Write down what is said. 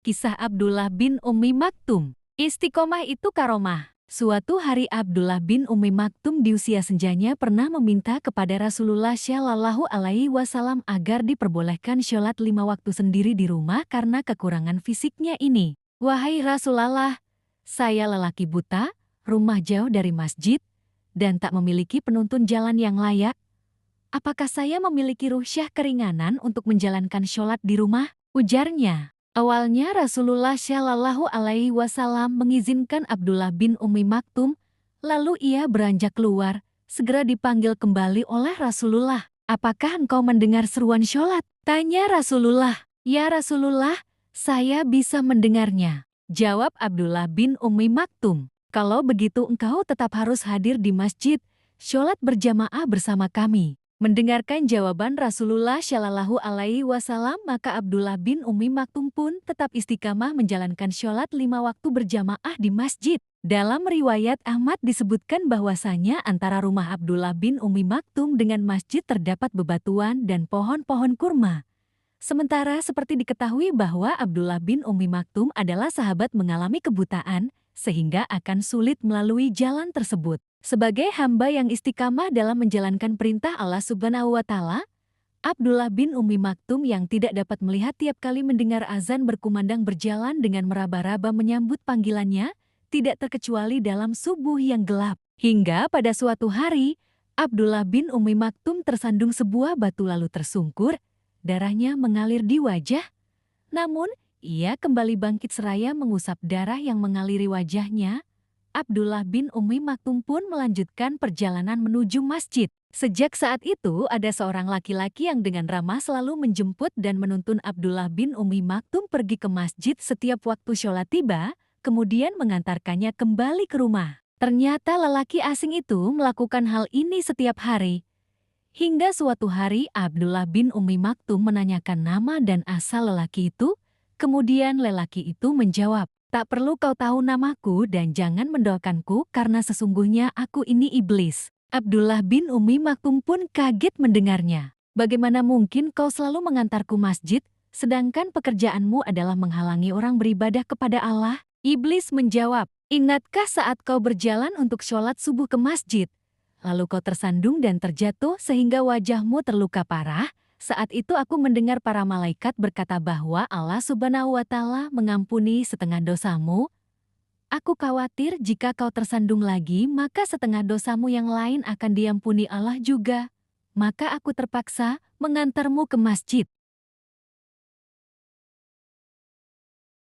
Kisah Abdullah bin Ummi Maktum. Istiqomah itu karomah. Suatu hari Abdullah bin Ummi Maktum di usia senjanya pernah meminta kepada Rasulullah Shallallahu Alaihi Wasallam agar diperbolehkan sholat 5 waktu sendiri di rumah karena kekurangan fisiknya ini. Wahai Rasulullah, saya lelaki buta, rumah jauh dari masjid, dan tak memiliki penuntun jalan yang layak. Apakah saya memiliki rukhsah keringanan untuk menjalankan sholat di rumah? Ujarnya. Awalnya Rasulullah Shallallahu Alaihi Wasallam mengizinkan Abdullah bin Ummi Maktum, lalu ia beranjak keluar, segera dipanggil kembali oleh Rasulullah. Apakah engkau mendengar seruan sholat? Tanya Rasulullah. Ya Rasulullah, saya bisa mendengarnya. Jawab Abdullah bin Ummi Maktum. Kalau begitu engkau tetap harus hadir di masjid, sholat berjamaah bersama kami. Mendengarkan jawaban Rasulullah Shallallahu Alaihi Wasallam, maka Abdullah bin Ummi Maktum pun tetap istiqamah menjalankan sholat 5 waktu berjamaah di masjid. Dalam riwayat Ahmad disebutkan bahwasanya antara rumah Abdullah bin Ummi Maktum dengan masjid terdapat bebatuan dan pohon-pohon kurma. Sementara seperti diketahui bahwa Abdullah bin Ummi Maktum adalah sahabat mengalami kebutaan, sehingga akan sulit melalui jalan tersebut. Sebagai hamba yang istiqamah dalam menjalankan perintah Allah Subhanahu wa Ta'ala, Abdullah bin Ummi Maktum yang tidak dapat melihat tiap kali mendengar azan berkumandang berjalan dengan meraba-raba menyambut panggilannya, tidak terkecuali dalam subuh yang gelap. Hingga pada suatu hari, Abdullah bin Ummi Maktum tersandung sebuah batu lalu tersungkur, darahnya mengalir di wajah. Namun, ia kembali bangkit seraya mengusap darah yang mengaliri wajahnya. Abdullah bin Ummi Maktum pun melanjutkan perjalanan menuju masjid. Sejak saat itu ada seorang laki-laki yang dengan ramah selalu menjemput dan menuntun Abdullah bin Ummi Maktum pergi ke masjid setiap waktu sholat tiba, kemudian mengantarkannya kembali ke rumah. Ternyata lelaki asing itu melakukan hal ini setiap hari. Hingga suatu hari Abdullah bin Ummi Maktum menanyakan nama dan asal lelaki itu, kemudian lelaki itu menjawab, "Tak perlu kau tahu namaku dan jangan mendoakanku karena sesungguhnya aku ini iblis." Abdullah bin Ummi Maktum pun kaget mendengarnya. "Bagaimana mungkin kau selalu mengantarku masjid, sedangkan pekerjaanmu adalah menghalangi orang beribadah kepada Allah?" Iblis menjawab, "Ingatkah saat kau berjalan untuk sholat subuh ke masjid, lalu kau tersandung dan terjatuh sehingga wajahmu terluka parah? Saat itu aku mendengar para malaikat berkata bahwa Allah Subhanahu wa Ta'ala mengampuni setengah dosamu. Aku khawatir jika kau tersandung lagi, maka setengah dosamu yang lain akan diampuni Allah juga. Maka aku terpaksa mengantarmu ke masjid."